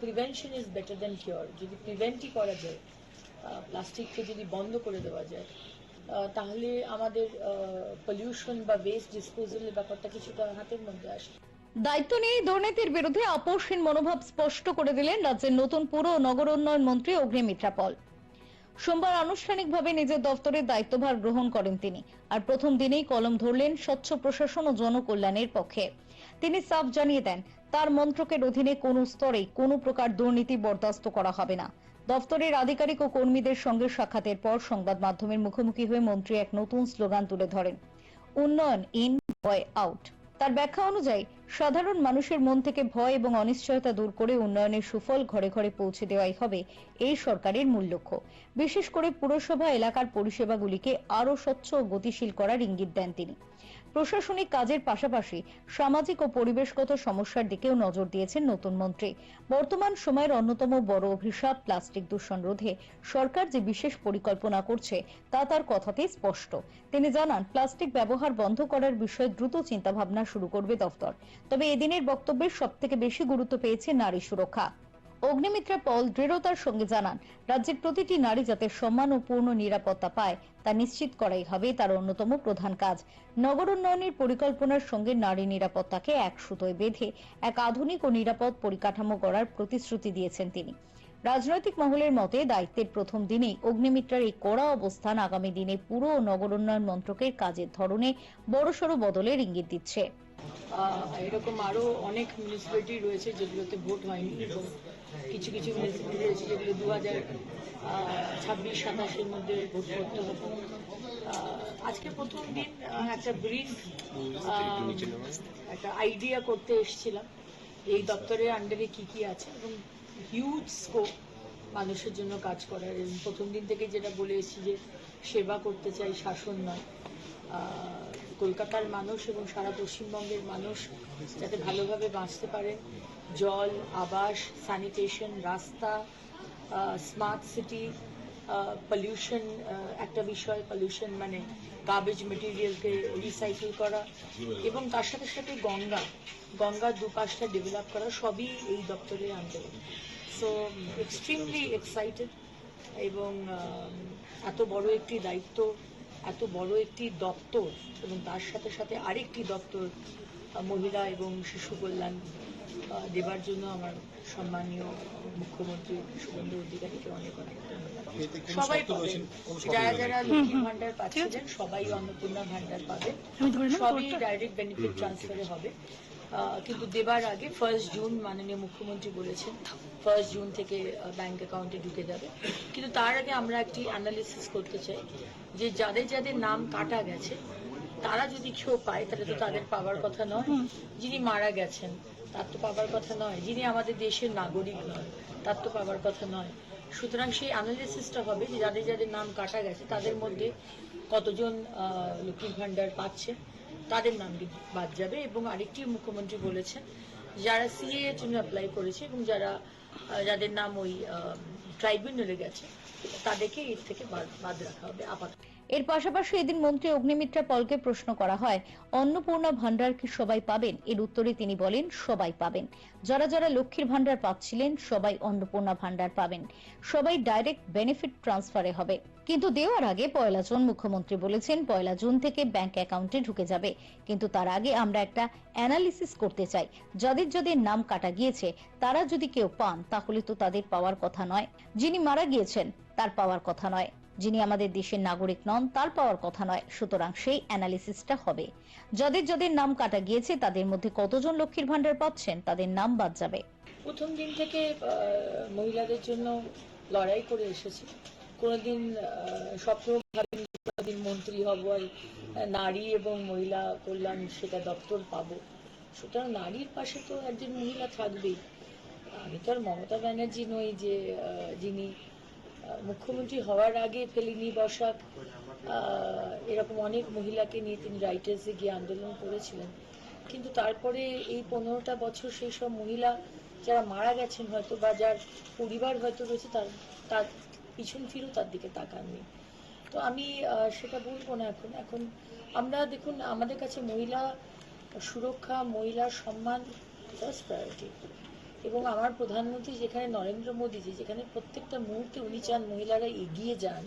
Prevention is better than cure. যদি প্রিভেন্টই করা যায়, প্লাস্টিককে যদি বন্ধ করে দেওয়া যায়, তাহলে আমাদের পলিউশন বা ওয়েস্ট ডিসপোজালের ব্যাপারটা কিছুটা হাতের মধ্যে আসে। দায়িত্ব নিয়ে দুর্নীতির বিরুদ্ধে আপোষহীন মনোভাব স্পষ্ট করে দিলেন রাজ্যের নতুন পুর ও নগর উন্নয়ন মন্ত্রী অগ্নিমিত্রা পল। সোমবার আনুষ্ঠানিকভাবে নিজের দফতরের দায়িত্বভার গ্রহণ করেন তিনি। আর প্রথম দিনেই কলম ধরলেন স্বচ্ছ প্রশাসন ও জনকল্যাণের পক্ষে। তিনি সাফ জানিয়ে দেন, তার মন্ত্রকের অধীনে কোনো স্তরে কোনো প্রকার দুর্নীতি বরদাস্ত করা হবে না। দফতরের আধিকারিক ও কর্মীদের সঙ্গে সাক্ষাতের পর সংবাদ মাধ্যমের মুখোমুখি হয়ে মন্ত্রী এক নতুন স্লোগান তুলে ধরেন, উন্নয়ন ইন, ভয় আউট। তার ব্যাখ্যা অনুযায়ী সাধারণ মানুষের মন থেকে ভয় এবং অনিশ্চয়তা দূর করে উন্নয়নের সুফল ঘরে ঘরে পৌঁছে দেওয়াই হবে এই সরকারের মূল লক্ষ্য। বিশেষ করে পুরসভা এলাকার পরিষেবাগুলিকে আরো স্বচ্ছ ও গতিশীল করার ইঙ্গিত দেন তিনি। প্রশাসনিক কাজের পাশাপাশি সামাজিক ও পরিবেশগত সমস্যার দিকেও নজর দিয়েছেন নতুন মন্ত্রী। বর্তমান সময়ের অন্যতম বড় অভিশাপ প্লাস্টিক দূষণ রোধে সরকার যে বিশেষ পরিকল্পনা করছে তা তার কথাতেই স্পষ্ট। তিনি জানান, প্লাস্টিক ব্যবহার বন্ধ করার বিষয়ে দ্রুত চিন্তাভাবনা শুরু করবে দফতর। তবে এদিনের বক্তব্যে সবথেকে বেশি গুরুত্ব পেয়েছে নারী সুরক্ষা। অগ্নিমিত্রা পল দৃঢ়তার সঙ্গে জানান, রাজ্যের প্রতিটি নারী যাতে সম্মান ও পূর্ণ নিরাপত্তা পায় তা নিশ্চিত করাই হবে তার অন্যতম প্রধান কাজ। নগর উন্নয়নের পরিকল্পনার সঙ্গে নারী নিরাপত্তাকে এক সুতোয় বেঁধে এক আধুনিক ও নিরাপদ পরিকাঠামো গড়ার প্রতিশ্রুতি দিয়েছেন তিনি। রাজনৈতিক মহলের মতে দায়িত্বের প্রথম দিনেই অগ্নিমিত্রার এই কড়া অবস্থান আগামী দিনে পুর ও নগর উন্নয়ন মন্ত্রকের কাজের ধরনে বড়সড় বদলের ইঙ্গিত দিচ্ছে। এরকম আরো অনেক মিউনিসিপ্যালিটি রয়েছে যেগুলোতে ভোট হয়নি, এবং কিছু কিছু মিউনিসিপ্যালিটি রয়েছে যেগুলো 2026-27 মধ্যে ভোট করতে হবে। আজকে প্রথম দিন একটা ব্রিফ একটা আইডিয়া করতে এসেছিলাম এই দপ্তরের আন্ডারে কি কি আছে, এবং হিউজ স্কোপ মানুষের জন্য কাজ করার। প্রথম দিন থেকে যেটা বলে এসেছি যে সেবা করতে চাই, শাসন নয়। কলকাতার মানুষ এবং সারা পশ্চিমবঙ্গের মানুষ যাতে ভালোভাবে বাঁচতে পারে, জল, আবাস, স্যানিটেশন, রাস্তা, স্মার্ট সিটি, পলিউশন একটা বিষয়, পলিউশন মানে গার্বেজ মেটেরিয়ালকে রিসাইকেল করা, এবং তার সাথে সাথে গঙ্গার দুপাশটা ডেভেলপ করা, সবই এই দপ্তরে আনতে হবে। সো এক্সট্রিমলি এক্সাইটেড, এবং এত বড় একটি দায়িত্ব, এত বড় একটি দপ্তর, এবং তার সাথে সাথে আরেকটি দপ্তর মহিলা এবং শিশু কল্যাণ দেবার জন্য আমার সম্মানীয় মুখ্যমন্ত্রী শুভেন্দু অধিকারীকে অনেক অনেক ধন্যবাদ। সবাই পাবেন, যারা যারা লক্ষ্মীর ভান্ডার পাচ্ছিলেন সবাই অন্নপূর্ণা ভান্ডার পাবেন, সবই ডাইরেক্ট বেনিফিট ট্রান্সফারে হবে। কিন্তু দেবার আগে 1 জুন মাননীয় মুখ্যমন্ত্রী বলেছেন 1 জুন থেকে ব্যাংক অ্যাকাউন্টে ঢুকে যাবে। কিন্তু তার আগে আমরা একটি অ্যানালিসিস করতে চাই যে যাদের যাদের নাম কাটা গেছে তারা যদি কেউ পায় তাহলে তো তাদের পাওয়ার কথা নয়, যিনি মারা গেছেন তার তো পাওয়ার কথা নয়, যিনি আমাদের দেশের নাগরিক নয় তার তো পাওয়ার কথা নয়। সুতরাং সেই অ্যানালিসিসটা হবে যে যাদের যাদের নাম কাটা গেছে তাদের মধ্যে কতজন লক্ষ্মীর ভান্ডার পাচ্ছে, তাদের নাম বাদ যাবে। এবং আরেকটি মুখ্যমন্ত্রী বলেছেন যারা সিএ এর জন্য অ্যাপ্লাই করেছে এবং যাদের নাম ওই ট্রাইব্যুনালে গেছে তাদেরকে এর থেকে বাদ রাখা হবে আপাতত। এর পাশাপাশি এদিন মন্ত্রী অগ্নিমিত্রা পলকে প্রশ্ন করা হয়, অন্নপূর্ণা ভান্ডার কি সবাই পাবেন? এর উত্তরে তিনি বলেন, সবাই পাবেন। যারা যারা লক্ষ্মীর ভান্ডার পাচ্ছিলেন সবাই অন্নপূর্ণা ভান্ডার পাবেন, সবাই ডাইরেক্ট বেনিফিট ট্রান্সফারে হবে। কিন্তু দেওয়ার আগে 1 জুন মুখ্যমন্ত্রী বলেছেন 1 জুন থেকে ব্যাংক অ্যাকাউন্টে ঢুকে যাবে। কিন্তু তার আগে আমরা একটা অ্যানালিসিস করতে চাই, যাদের যাদের নাম কাটা গিয়েছে তারা যদি কেউ পান তাহলে তো তাদের পাওয়ার কথা নয়, যিনি মারা গিয়েছেন তার পাওয়ার কথা নয়, যিনি আমাদের দেশের নাগরিক নন তার পাওয়ার কথা নয়। সুতরাং সেই অ্যানালিসিসটা হবে, যাদের যাদের নাম কাটা গিয়েছে তাদের মধ্যে কতজন লক্ষ্মীর ভান্ডার পাচ্ছেন তাদের নাম বাদ যাবে। প্রথম দিন থেকে মহিলাদের জন্য লড়াই করে এসেছি। কোনোদিন স্বপ্ন ভাবিনি কোনোদিন মন্ত্রী হব আর নারী এবং মহিলা কল্যাণ সেটা দপ্তর পাবো। সুতরাং নারীর পাশে তো একজন মহিলা থাকবেই। আমি তো আর মমতা ব্যানার্জি নই যে যিনি মুখ্যমন্ত্রী হওয়ার আগে ফেলিনি বসাক এরকম অনেক মহিলাকে নিয়ে তিনি রাইটার্সে গিয়ে আন্দোলন করেছিলেন। কিন্তু তারপরে এই 15টা বছর সেই সব মহিলা যারা মারা গেছেন হয়তো বা যার পরিবার হয়তো রয়েছে তার পিছন ফিরেও তার দিকে তাকাননি। তো আমি সেটা বলবো না। এখন আমরা দেখুন আমাদের কাছে মহিলা সুরক্ষা, মহিলার সম্মান ফার্স্ট প্রায়োরিটি। এবং আমার প্রধানমন্ত্রী যেখানে নরেন্দ্র মোদীজি, যেখানে প্রত্যেকটা মুহূর্তে উনি চান মহিলারা এগিয়ে যান,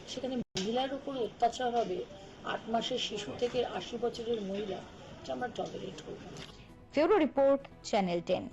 সেখানে মহিলার উপর অত্যাচার হবে 8 মাসের শিশু থেকে 80 বছরের মহিলা, এটা আমরা টলারেট করব না। Bureau report, channel 10।